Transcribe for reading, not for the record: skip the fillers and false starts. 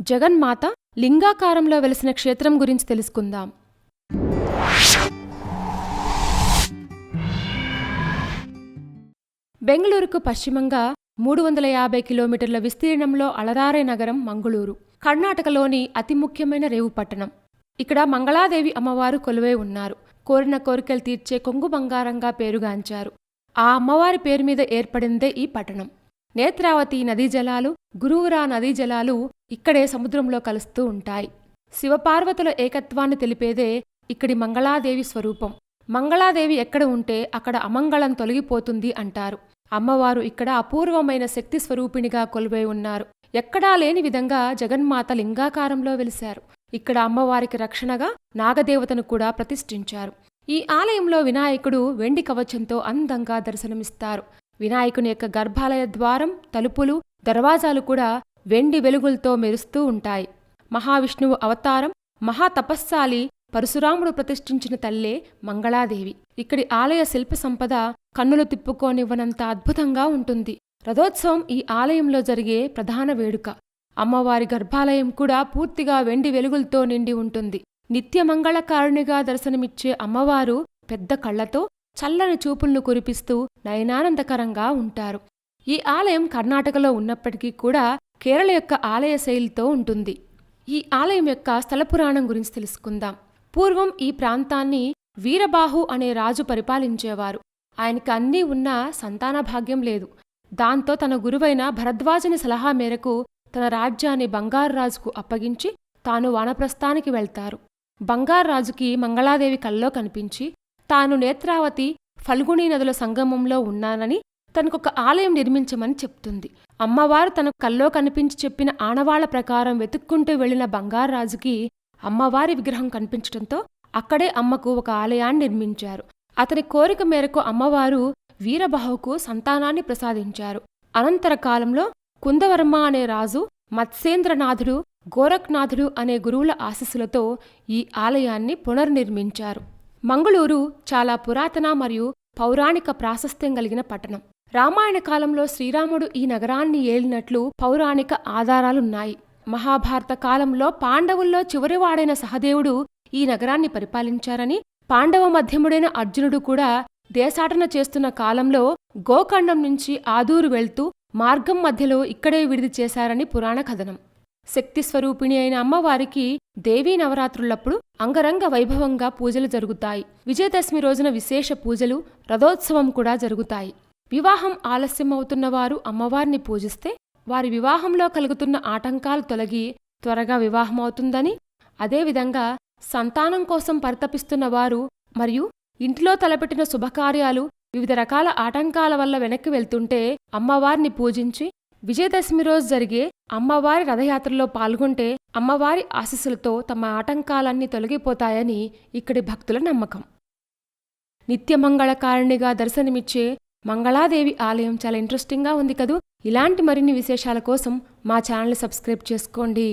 జగన్మాత లింగాకారంలో వెలిసిన క్షేత్రం గురించి తెలుసుకుందాం. బెంగళూరుకు పశ్చిమంగా 350 కిలోమీటర్ల విస్తీర్ణంలో అలరారే నగరం మంగుళూరు. కర్ణాటకలోని అతి ముఖ్యమైన రేవు పట్టణం. ఇక్కడ మంగళాదేవి అమ్మవారు కొలువై ఉన్నారు. కోరిన కోరికలు తీర్చే కొంగు బంగారంగా పేరుగాంచారు. ఆ అమ్మవారి పేరు మీద ఏర్పడిందే ఈ పట్టణం. నేత్రావతి నదీ జలాలు, గురువురా నదీ జలాలు ఇక్కడే సముద్రంలో కలుస్తూ ఉంటాయి. శివపార్వతుల ఏకత్వాన్ని తెలిపేదే ఇక్కడి మంగళాదేవి స్వరూపం. మంగళాదేవి ఎక్కడ ఉంటే అక్కడ అమంగళం తొలగిపోతుంది అంటారు. అమ్మవారు ఇక్కడ అపూర్వమైన శక్తి స్వరూపిణిగా కొలువై ఉన్నారు. ఎక్కడా లేని విధంగా జగన్మాత లింగాకారంలో వెలిశారు. ఇక్కడ అమ్మవారికి రక్షణగా నాగదేవతను కూడా ప్రతిష్ఠించారు. ఈ ఆలయంలో వినాయకుడు వెండి కవచంతో అందంగా దర్శనమిస్తారు. వినాయకుని యొక్క గర్భాలయ ద్వారం, తలుపులు, దర్వాజాలు కూడా వెండి వెలుగులతో మెరుస్తూ ఉంటాయి. మహావిష్ణువు అవతారం, మహాతపస్సాలి పరశురాముడు ప్రతిష్ఠించిన తల్లే మంగళాదేవి. ఇక్కడి ఆలయ శిల్ప సంపద కన్నులు తిప్పుకోనివ్వనంత అద్భుతంగా ఉంటుంది. రథోత్సవం ఈ ఆలయంలో జరిగే ప్రధాన వేడుక. అమ్మవారి గర్భాలయం కూడా పూర్తిగా వెండి వెలుగులతో నిండి ఉంటుంది. నిత్యమంగళకారునిగా దర్శనమిచ్చే అమ్మవారు పెద్ద కళ్లతో చల్లని చూపులను కురిపిస్తూ నయనానందకరంగా ఉంటారు. ఈ ఆలయం కర్ణాటకలో ఉన్నప్పటికీ కూడా కేరళ యొక్క ఆలయ శైలితో ఉంటుంది. ఈ ఆలయం యొక్క స్థలపురాణం గురించి తెలుసుకుందాం. పూర్వం ఈ ప్రాంతాన్ని వీరబాహు అనే రాజు పరిపాలించేవారు. ఆయనకి అన్నీ ఉన్నా సంతానభాగ్యం లేదు. దాంతో తన గురువైన భరద్వాజుని సలహా మేరకు తన రాజ్యాన్ని బంగారురాజుకు అప్పగించి తాను వానప్రస్థానికి వెళ్తారు. బంగారురాజుకి మంగళాదేవి కల్లో కనిపించి తాను నేత్రావతి, ఫల్గుణీ నదుల సంగమంలో ఉన్నానని తనకొక ఆలయం నిర్మించమని చెప్తుంది. అమ్మవారు తన కల్లో కనిపించి చెప్పిన ఆనవాళ్ల ప్రకారం వెతుక్కుంటూ వెళ్లిన బంగారురాజుకి అమ్మవారి విగ్రహం కనిపించటంతో అక్కడే అమ్మకు ఒక ఆలయాన్ని నిర్మించారు. అతని కోరిక మేరకు అమ్మవారు వీరబాహుకు సంతానాన్ని ప్రసాదించారు. అనంతర కాలంలో కుందవర్మ అనే రాజు, మత్స్యేంద్రనాథుడు, గోరఖ్నాథుడు అనే గురువుల ఆశీస్సులతో ఈ ఆలయాన్ని పునర్నిర్మించారు. మంగుళూరు చాలా పురాతన మరియు పౌరాణిక ప్రాశస్త్యం కలిగిన పట్టణం. రామాయణ కాలంలో శ్రీరాముడు ఈ నగరాన్ని ఏలినట్లు పౌరాణిక ఆధారాలున్నాయి. మహాభారత కాలంలో పాండవుల్లో చివరివాడైన సహదేవుడు ఈ నగరాన్ని పరిపాలించారని, పాండవ మధ్యముడైన అర్జునుడు కూడా దేశాటన చేస్తున్న కాలంలో గోకండం నుంచి ఆదూరు వెళ్తూ మార్గం మధ్యలో ఇక్కడే విడిది చేశారని పురాణ కథనం. శక్తి స్వరూపిణి అయిన అమ్మవారికి దేవీ నవరాత్రులప్పుడు అంగరంగ వైభవంగా పూజలు జరుగుతాయి. విజయదశమి రోజున విశేష పూజలు, రథోత్సవం కూడా జరుగుతాయి. వివాహం ఆలస్యమవుతున్నవారు అమ్మవారిని పూజిస్తే వారి వివాహంలో కలుగుతున్న ఆటంకాలు తొలగి త్వరగా వివాహమవుతుందని, అదేవిధంగా సంతానం కోసం పరితపిస్తున్నవారు మరియు ఇంటిలో తలపెట్టిన శుభకార్యాలు వివిధ రకాల ఆటంకాల వల్ల వెనక్కి వెళ్తుంటే అమ్మవారిని పూజించి విజయదశమి రోజు జరిగే అమ్మవారి రథయాత్రలో పాల్గొంటే అమ్మవారి ఆశీస్సులతో తమ ఆటంకాలన్నీ తొలగిపోతాయని ఇక్కడి భక్తుల నమ్మకం. నిత్యమంగళకారిణిగా దర్శనమిచ్చే మంగళాదేవి ఆలయం చాలా ఇంట్రెస్టింగ్గా ఉంది కదూ. ఇలాంటి మరిన్ని విశేషాల కోసం మా ఛానల్ని సబ్స్క్రైబ్ చేసుకోండి.